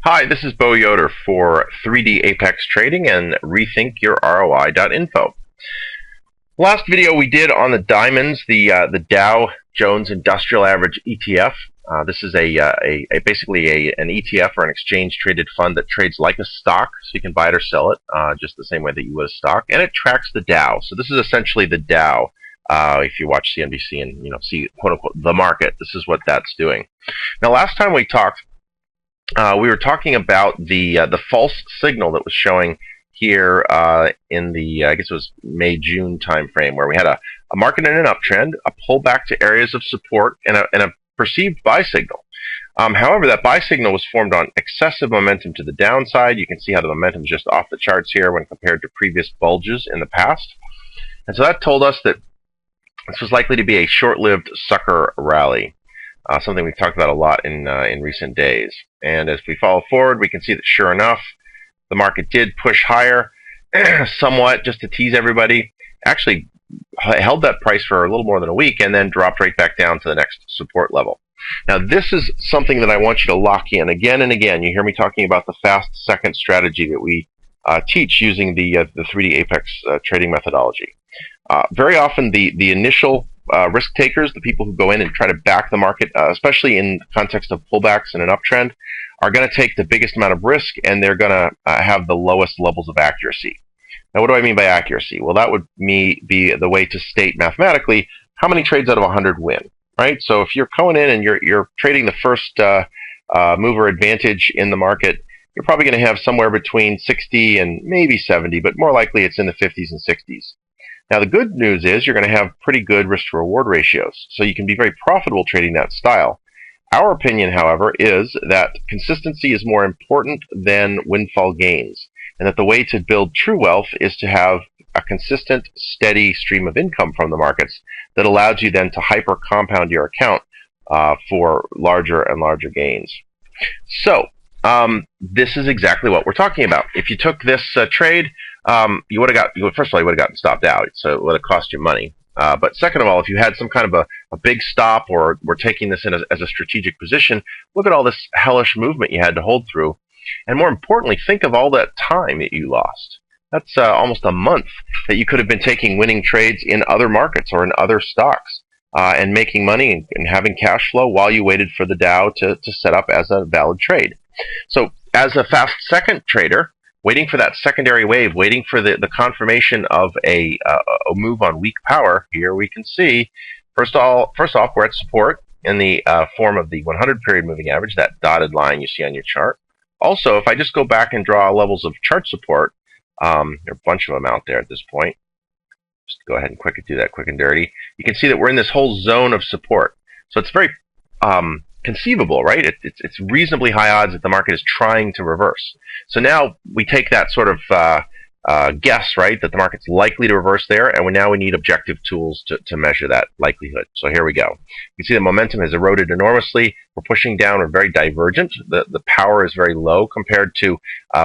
Hi, this is Bo Yoder for 3D Apex Trading and RethinkYourROI.info. Last video we did on the diamonds, the Dow Jones Industrial Average ETF. This is basically an ETF or an exchange-traded fund that trades like a stock, so you can buy it or sell it just the same way that you would a stock, and it tracks the Dow. So this is essentially the Dow. If you watch CNBC and see quote unquote the market, this is what that's doing. Now, last time we talked, we were talking about the false signal that was showing here in the I guess it was May-June time frame, where we had a market in an uptrend, a pullback to areas of support, and a perceived buy signal. However, that buy signal was formed on excessive momentum to the downside. You can see how the momentum is just off the charts here when compared to previous bulges in the past. And so that told us that this was likely to be a short-lived sucker rally. Something we've talked about a lot in recent days. And as we follow forward, we can see that sure enough, the market did push higher somewhat just to tease everybody. Actually held that price for a little more than a week and then dropped right back down to the next support level. Now, this is something that I want you to lock in again and again. You hear me talking about the fast second strategy that we teach using the 3D Apex trading methodology. Very often, the initial risk takers, the people who go in and try to back the market, especially in the context of pullbacks in an uptrend, are going to take the biggest amount of risk, and they're going to have the lowest levels of accuracy. Now, what do I mean by accuracy? Well, that would be the way to state mathematically how many trades out of 100 win, right? So if you're going in and you're trading the first mover advantage in the market, you're probably going to have somewhere between 60 and maybe 70, but more likely it's in the 50s and 60s. Now, the good news is you're going to have pretty good risk-to-reward ratios, so you can be very profitable trading that style. Our opinion, however, is that consistency is more important than windfall gains, and that the way to build true wealth is to have a consistent, steady stream of income from the markets that allows you then to hyper-compound your account for larger and larger gains. So, this is exactly what we're talking about. If you took this trade, you would have first of all, you would have gotten stopped out, so it would have cost you money. But second of all, if you had some kind of a big stop or were taking this in as a strategic position, look at all this hellish movement you had to hold through. And more importantly, think of all that time that you lost. That's almost a month that you could have been taking winning trades in other markets or in other stocks and making money and having cash flow while you waited for the Dow to set up as a valid trade. So as a fast second trader, waiting for that secondary wave, waiting for the confirmation of a move on weak power, here we can see, first off, we're at support in the form of the 100-period moving average, that dotted line you see on your chart. Also, if I just go back and draw levels of chart support, there are a bunch of them out there at this point. Just go ahead and do that quick and dirty. You can see that we're in this whole zone of support. So it's very conceivable, right? It's reasonably high odds that the market is trying to reverse. So now we take that sort of guess, right, that the market's likely to reverse there, and now we need objective tools to measure that likelihood. So here we go. You can see the momentum has eroded enormously. We're pushing down. We're very divergent. The power is very low compared to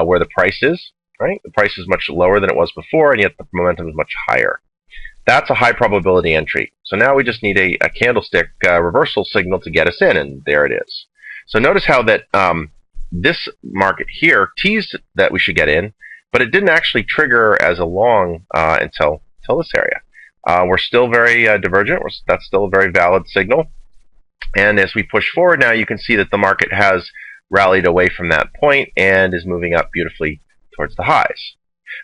where the price is, right? The price is much lower than it was before, and yet the momentum is much higher. That's a high probability entry. So now we just need a candlestick reversal signal to get us in, and there it is. So notice how that this market here teased that we should get in, but it didn't actually trigger as a long until this area. We're still very divergent. That's still a very valid signal. And as we push forward now, you can see that the market has rallied away from that point and is moving up beautifully towards the highs.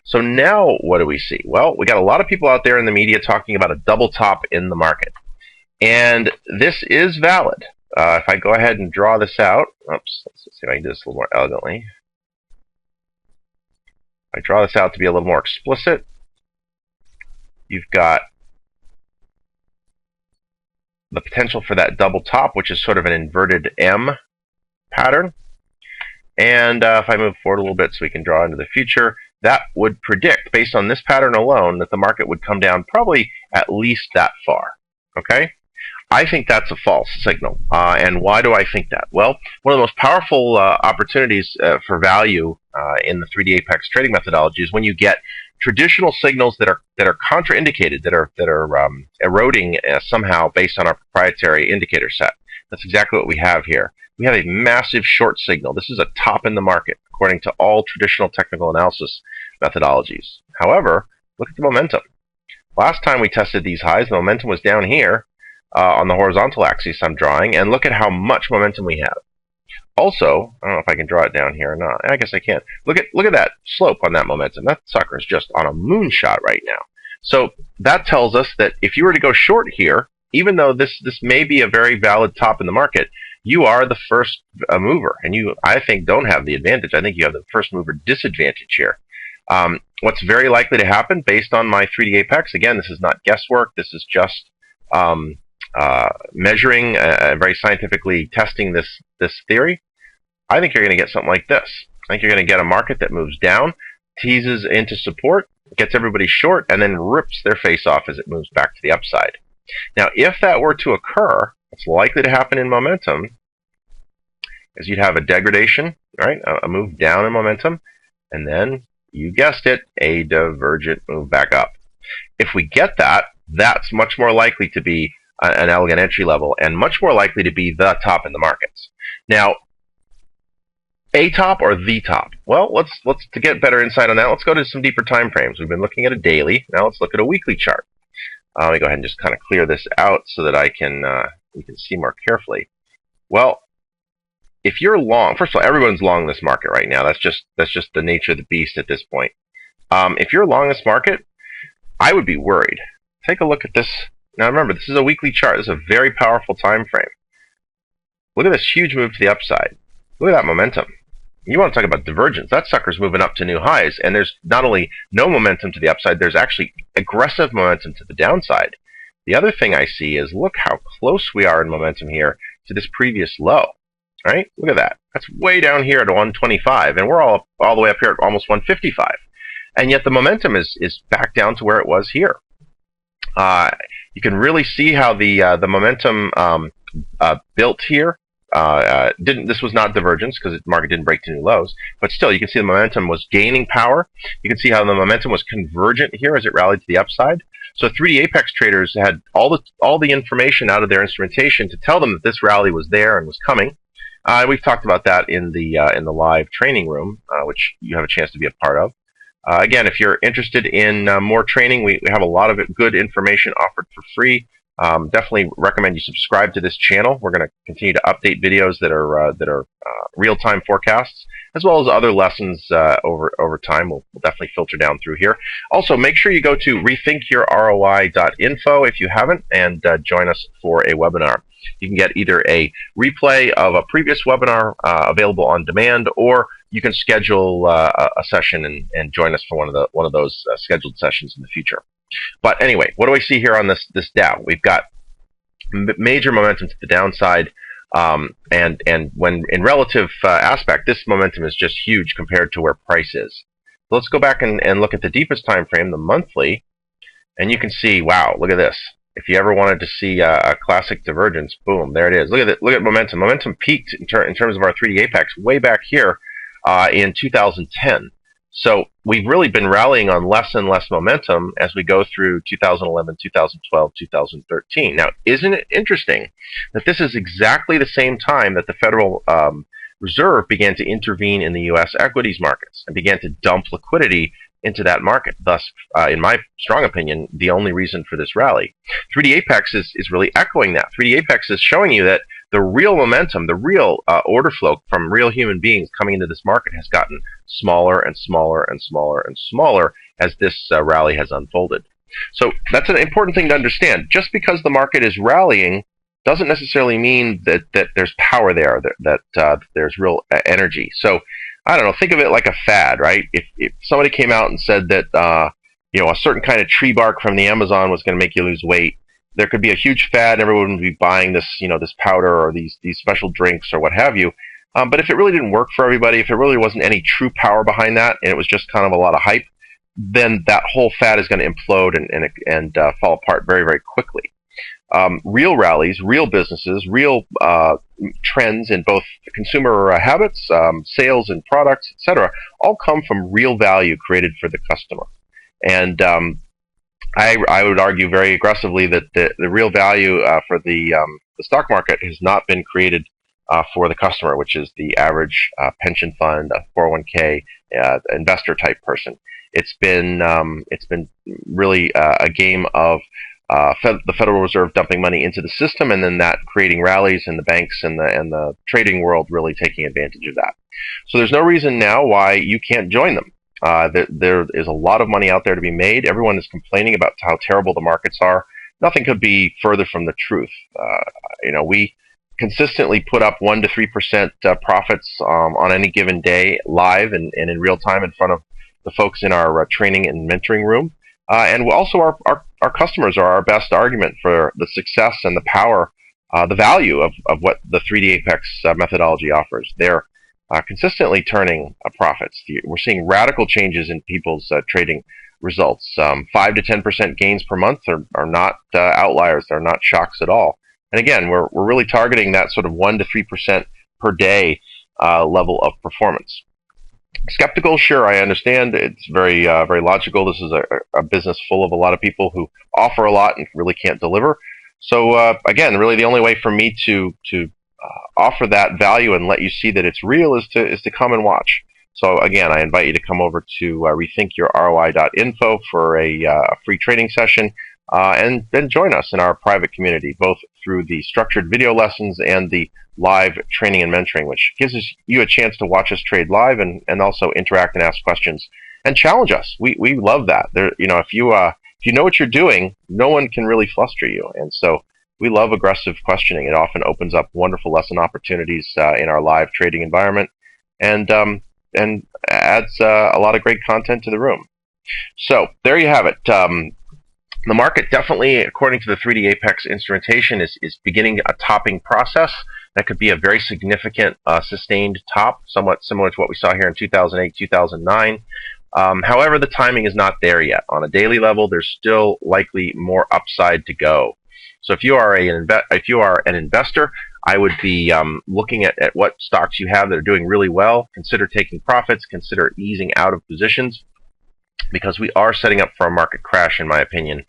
So now what do we see? Well, we got a lot of people out there in the media talking about a double top in the market. And this is valid. If I go ahead and draw this out, let's see if I can do this a little more elegantly. If I draw this out to be a little more explicit, you've got the potential for that double top, which is sort of an inverted M pattern. And if I move forward a little bit so we can draw into the future, that would predict, based on this pattern alone, that the market would come down probably at least that far. Okay? I think that's a false signal. And why do I think that? Well, one of the most powerful opportunities for value in the 3D Apex trading methodology is when you get traditional signals that are contraindicated, that are eroding somehow based on our proprietary indicator set. That's exactly what we have here. we have a massive short signal. This is a top in the market, according to all traditional technical analysis methodologies. However, look at the momentum. Last time we tested these highs, the momentum was down here on the horizontal axis I'm drawing, and look at how much momentum we have. Also, I don't know if I can draw it down here or not. I guess I can. Look at that slope on that momentum. That sucker is just on a moonshot right now. So that tells us that if you were to go short here, even though this may be a very valid top in the market, you are the first mover, and you, I think, don't have the advantage. I think you have the first mover disadvantage here. What's very likely to happen based on my 3D Apex, again, this is not guesswork, this is just measuring, very scientifically testing this theory. I think you're going to get something like this. I think you're going to get a market that moves down, teases into support, gets everybody short, and then rips their face off as it moves back to the upside. Now, if that were to occur, what's likely to happen in momentum is you'd have a degradation, right? A move down in momentum, and then, you guessed it, a divergent move back up. If we get that, that's much more likely to be an elegant entry level, and much more likely to be the top in the markets. Now, a top or the top? Well, let's to get better insight on that, let's go to some deeper time frames. We've been looking at a daily. Now let's look at a weekly chart. Let me go ahead and just kind of clear this out so that we can see more carefully. Well, if you're long, first of all, everyone's long this market right now. That's just the nature of the beast at this point. If you're long this market, I would be worried. Take a look at this. Now remember, this is a weekly chart. This is a very powerful time frame. Look at this huge move to the upside. Look at that momentum. You want to talk about divergence. That sucker's moving up to new highs, and there's not only no momentum to the upside, there's actually aggressive momentum to the downside. The other thing I see is look how close we are in momentum here to this previous low. Right? Look at that. That's way down here at 125, and we're all the way up here at almost 155. And yet the momentum is back down to where it was here. You can really see how the momentum built here. This was not divergence because the market didn't break to new lows, but still you can see the momentum was gaining power. You can see how the momentum was convergent here as it rallied to the upside. So 3D Apex traders had all the information out of their instrumentation to tell them that this rally was there and was coming. We've talked about that in the live training room, which you have a chance to be a part of. Again, if you're interested in more training, we have a lot of good information offered for free. Definitely recommend you subscribe to this channel. We're going to continue to update videos that are real-time forecasts, as well as other lessons over time. We'll definitely filter down through here. Also, make sure you go to rethinkyourroi.info if you haven't, and join us for a webinar. You can get either a replay of a previous webinar available on demand, or you can schedule a session and join us for one of those scheduled sessions in the future. But anyway, what do we see here on this Dow? We've got major momentum to the downside, and when in relative aspect, this momentum is just huge compared to where price is. So let's go back and look at the deepest time frame, the monthly, and you can see, wow, look at this. If you ever wanted to see a classic divergence, boom, there it is. Look at it. Look at momentum. Momentum peaked in terms of our 3D Apex way back here in 2010. So we've really been rallying on less and less momentum as we go through 2011, 2012, 2013. Now, isn't it interesting that this is exactly the same time that the Federal Reserve began to intervene in the U.S. equities markets and began to dump liquidity into that market? Thus, in my strong opinion, the only reason for this rally. 3D Apex is really echoing that. 3D Apex is showing you that the real momentum, the real order flow from real human beings coming into this market has gotten smaller and smaller and smaller and smaller as this rally has unfolded. So that's an important thing to understand. Just because the market is rallying doesn't necessarily mean that there's power there, that there's real energy. So I don't know, think of it like a fad, right? If somebody came out and said that a certain kind of tree bark from the Amazon was going to make you lose weight, there could be a huge fad, everyone would be buying this, this powder or these special drinks or what have you. But if it really didn't work for everybody, if there really wasn't any true power behind that, and it was just kind of a lot of hype, then that whole fad is going to implode and fall apart very, very quickly. Real rallies, real businesses, real trends in both consumer habits, sales and products, etc., all come from real value created for the customer. And I would argue very aggressively that the real value for the stock market has not been created for the customer, which is the average pension fund, a 401k investor type person. It's been really a game of the Federal Reserve dumping money into the system, and then that creating rallies in the banks and the trading world really taking advantage of that. So there's no reason now why you can't join them. There is a lot of money out there to be made. Everyone is complaining about how terrible the markets are. Nothing could be further from the truth. We consistently put up 1 to 3% profits on any given day, live and in real time, in front of the folks in our training and mentoring room. And also our customers are our best argument for the success and the power, the value of what the 3D Apex methodology offers. They're consistently turning profits. We're seeing radical changes in people's trading results. 5 to 10% gains per month are not outliers. They're not shocks at all. And again, we're really targeting that sort of 1 to 3% per day level of performance. Skeptical, sure, I understand. It's very logical. This is a business full of a lot of people who offer a lot and really can't deliver. So again, really the only way for me to offer that value and let you see that it's real is to come and watch. So again, I invite you to come over to rethinkyourroi.info for a free training session, and then join us in our private community, both through the structured video lessons and the live training and mentoring, which gives you a chance to watch us trade live and also interact and ask questions and challenge us. We love that. If you know what you're doing, no one can really fluster you, and so we love aggressive questioning. It often opens up wonderful lesson opportunities in our live trading environment, and adds a lot of great content to the room. So there you have it. The market definitely, according to the 3D Apex instrumentation, is beginning a topping process. That could be a very significant sustained top, somewhat similar to what we saw here in 2008, 2009. However, the timing is not there yet. On a daily level, there's still likely more upside to go. So if you are an investor, I would be looking at what stocks you have that are doing really well. Consider taking profits. Consider easing out of positions, because we are setting up for a market crash, in my opinion.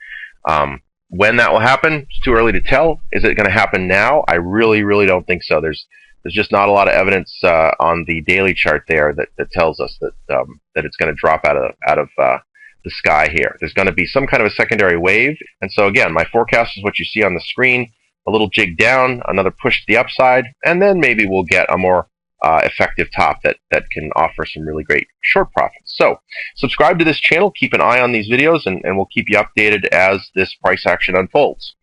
When that will happen, it's too early to tell. Is it going to happen now? I really, really don't think so. There's just not a lot of evidence on the daily chart there that tells us that it's going to drop out of the sky here. There's going to be some kind of a secondary wave. And so again, my forecast is what you see on the screen. A little jig down, another push to the upside, and then maybe we'll get a more effective top that can offer some really great short profits. So subscribe to this channel, keep an eye on these videos, and we'll keep you updated as this price action unfolds.